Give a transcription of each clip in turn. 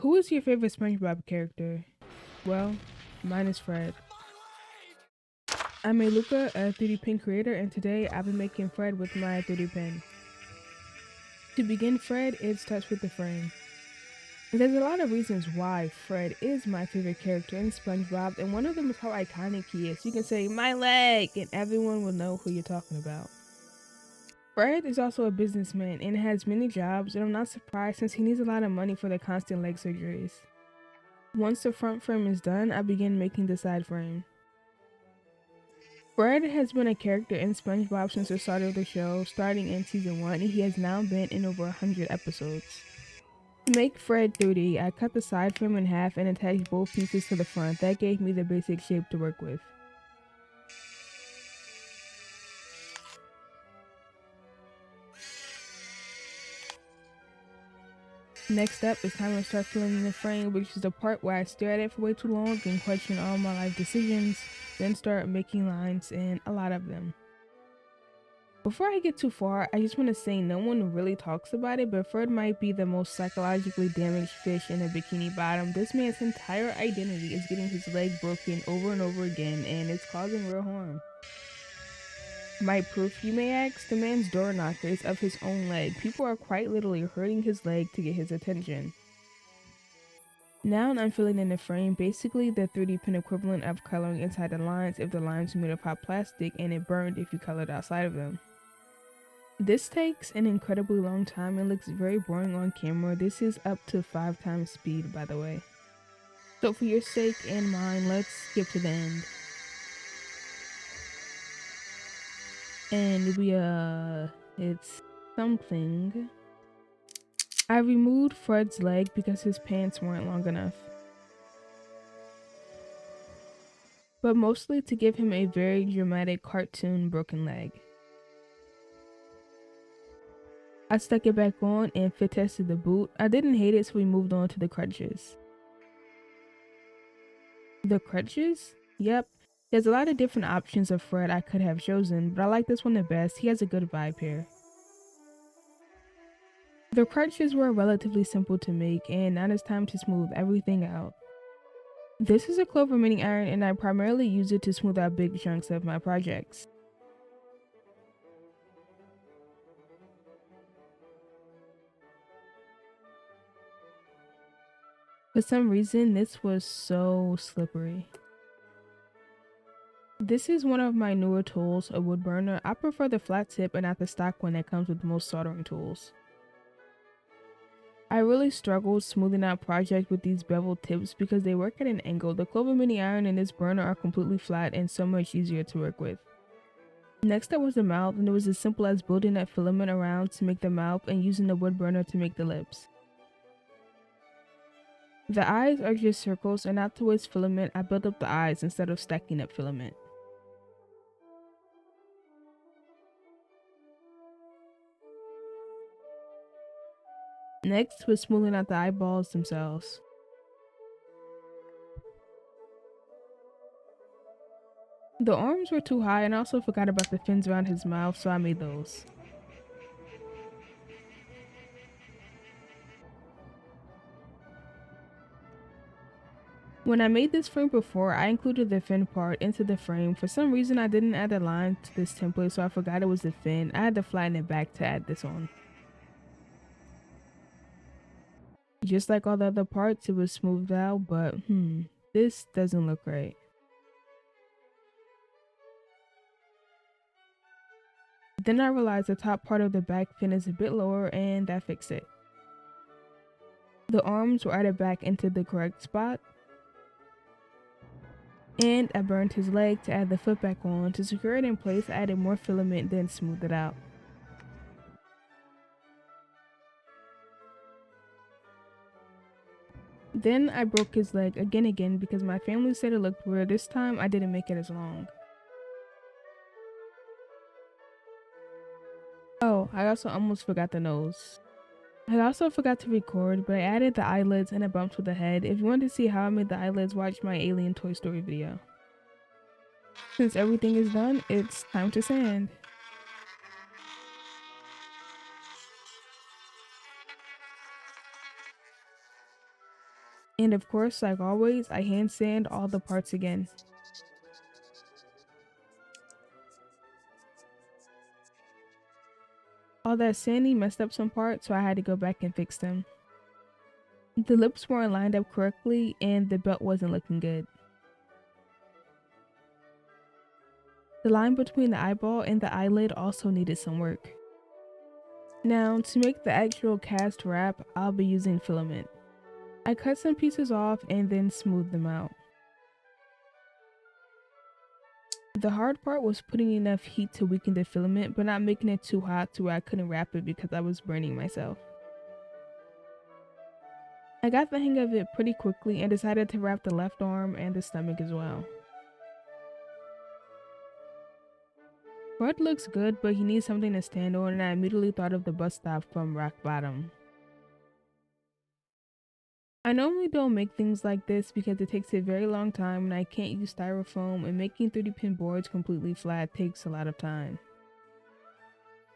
Who is your favorite SpongeBob character? Well, mine is Fred. I'm a Luca, a 3D pen creator, and today I've been making Fred with my 3D pen. To begin Fred, it starts with the frame. There's a lot of reasons why Fred is my favorite character in SpongeBob, and one of them is how iconic he is. You can say, "My leg!" and everyone will know who you're talking about. Fred is also a businessman and has many jobs, and I'm not surprised since he needs a lot of money for the constant leg surgeries. Once the front frame is done, I begin making the side frame. Fred has been a character in SpongeBob since the start of the show, starting in season 1, and he has now been in over 100 episodes. To make Fred 3D, I cut the side frame in half and attached both pieces to the front. That gave me the basic shape to work with. Next up, it's time to start filling in the frame, which is the part where I stare at it for way too long and question all my life decisions, then start making lines, and a lot of them. Before I get too far, I just want to say no one really talks about it, but Fred might be the most psychologically damaged fish in a Bikini Bottom. This man's entire identity is getting his leg broken over and over again, and it's causing real harm. My proof, you may ask? The man's door knocker is of his own leg. People are quite literally hurting his leg to get his attention. Now I'm filling in the frame, basically the 3D pen equivalent of coloring inside the lines if the lines were made of hot plastic and it burned if you colored outside of them. This takes an incredibly long time and looks very boring on camera. This is up to 5 times speed, by the way. So for your sake and mine, let's skip to the end. And it's something. I removed Fred's leg because his pants weren't long enough. But mostly to give him a very dramatic cartoon broken leg. I stuck it back on and fit tested the boot. I didn't hate it, so we moved on to the crutches. The crutches? Yep. There's a lot of different options of Fred I could have chosen, but I like this one the best. He has a good vibe here. The crutches were relatively simple to make, and now it's time to smooth everything out. This is a Clover mini iron, and I primarily use it to smooth out big chunks of my projects. For some reason, this was so slippery. This is one of my newer tools, a wood burner. I prefer the flat tip and not the stock one that comes with most soldering tools. I really struggled smoothing out projects with these beveled tips because they work at an angle. The Clover mini iron and this burner are completely flat and so much easier to work with. Next up was the mouth, and it was as simple as building that filament around to make the mouth and using the wood burner to make the lips. The eyes are just circles, and not to waste filament, I built up the eyes instead of stacking up filament. Next was smoothing out the eyeballs themselves. The arms were too high, and I also forgot about the fins around his mouth, so I made those. When I made this frame before, I included the fin part into the frame. For some reason, I didn't add a line to this template, so I forgot it was the fin. I had to flatten it back to add this on. Just like all the other parts, it was smoothed out, but this doesn't look right. Then I realized the top part of the back fin is a bit lower, and that fixed it. The arms were added back into the correct spot. And I burned his leg to add the foot back on. To secure it in place, I added more filament, then smoothed it out. Then I broke his leg again because my family said it looked weird. This time I didn't make it as long. Oh, I also almost forgot the nose. I also forgot to record, but I added the eyelids and a bump to the head. If you want to see how I made the eyelids, watch my Alien Toy Story video. Since everything is done, it's time to sand. And of course, like always, I hand sand all the parts again. All that sanding messed up some parts, so I had to go back and fix them. The lips weren't lined up correctly and the belt wasn't looking good. The line between the eyeball and the eyelid also needed some work. Now, to make the actual cast wrap, I'll be using Filament. I cut some pieces off and then smoothed them out. The hard part was putting enough heat to weaken the filament, but not making it too hot to where I couldn't wrap it because I was burning myself. I got the hang of it pretty quickly and decided to wrap the left arm and the stomach as well. Fred looks good, but he needs something to stand on, and I immediately thought of the bus stop from Rock Bottom. I normally don't make things like this because it takes a very long time and I can't use styrofoam, and making 3D pin boards completely flat takes a lot of time.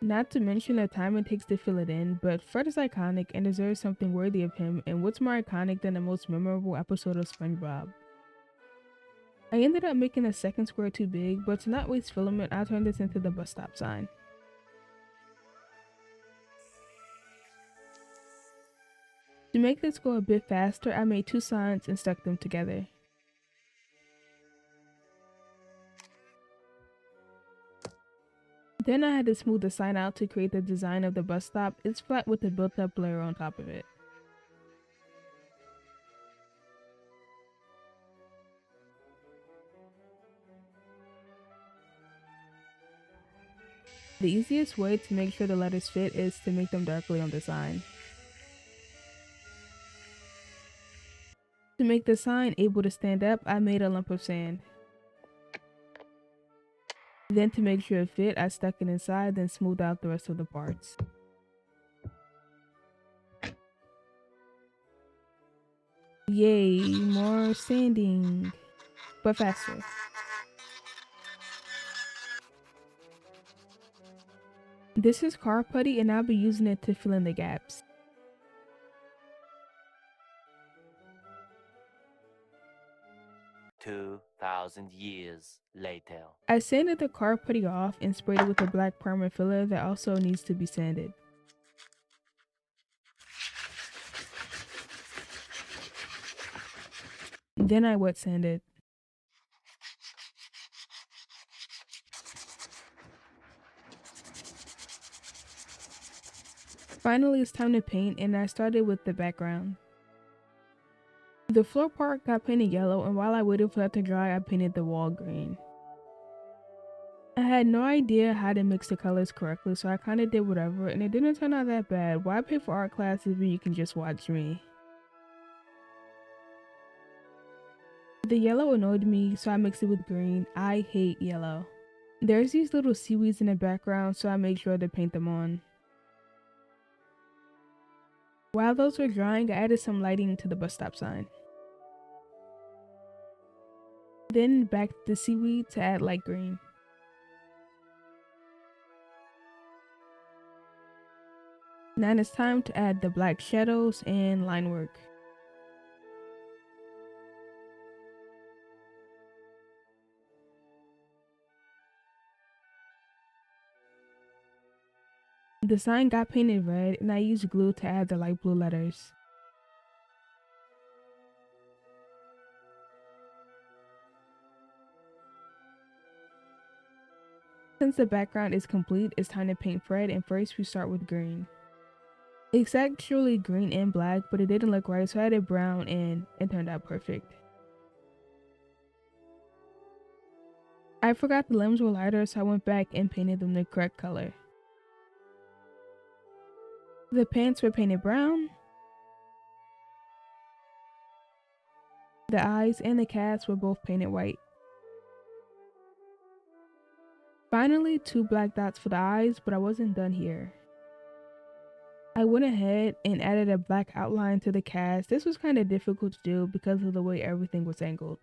Not to mention the time it takes to fill it in, but Fred is iconic and deserves something worthy of him, and what's more iconic than the most memorable episode of SpongeBob? I ended up making the second square too big, but to not waste filament, I turned this into the bus stop sign. To make this go a bit faster, I made two signs and stuck them together. Then I had to smooth the sign out to create the design of the bus stop. It's flat with a built-up layer on top of it. The easiest way to make sure the letters fit is to make them darkly on the sign. To make the sign able to stand up, I made a lump of sand. Then to make sure it fit, I stuck it inside, then smoothed out the rest of the parts. Yay, more sanding, but faster. This is car putty and I'll be using it to fill in the gaps. "2,000 years later." I sanded the car putty off and sprayed it with a black primer filler that also needs to be sanded. Then I wet sanded. Finally, it's time to paint, and I started with the background. The floor part got painted yellow, and while I waited for that to dry, I painted the wall green. I had no idea how to mix the colors correctly, so I kinda did whatever, and it didn't turn out that bad. Why pay for art classes when you can just watch me? The yellow annoyed me, so I mixed it with green. I hate yellow. There's these little seaweeds in the background, so I made sure to paint them on. While those were drying, I added some lighting to the bus stop sign. Then back to the seaweed to add light green. Now it's time to add the black shadows and line work. The sign got painted red and I used glue to add the light blue letters. Since the background is complete, it's time to paint Fred, and first we start with green. It's actually green and black, but it didn't look right, so I added brown and it turned out perfect. I forgot the limbs were lighter, so I went back and painted them the correct color. The pants were painted brown. The eyes and the cast were both painted white. Finally, two black dots for the eyes, but I wasn't done here. I went ahead and added a black outline to the cast. This was kind of difficult to do because of the way everything was angled.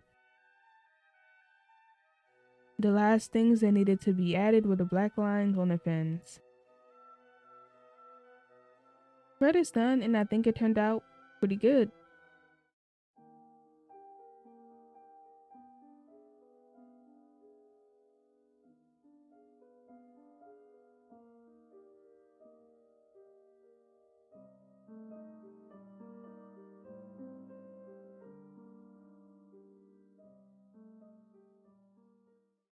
The last things that needed to be added were the black lines on the fins. Fred is done and I think it turned out pretty good.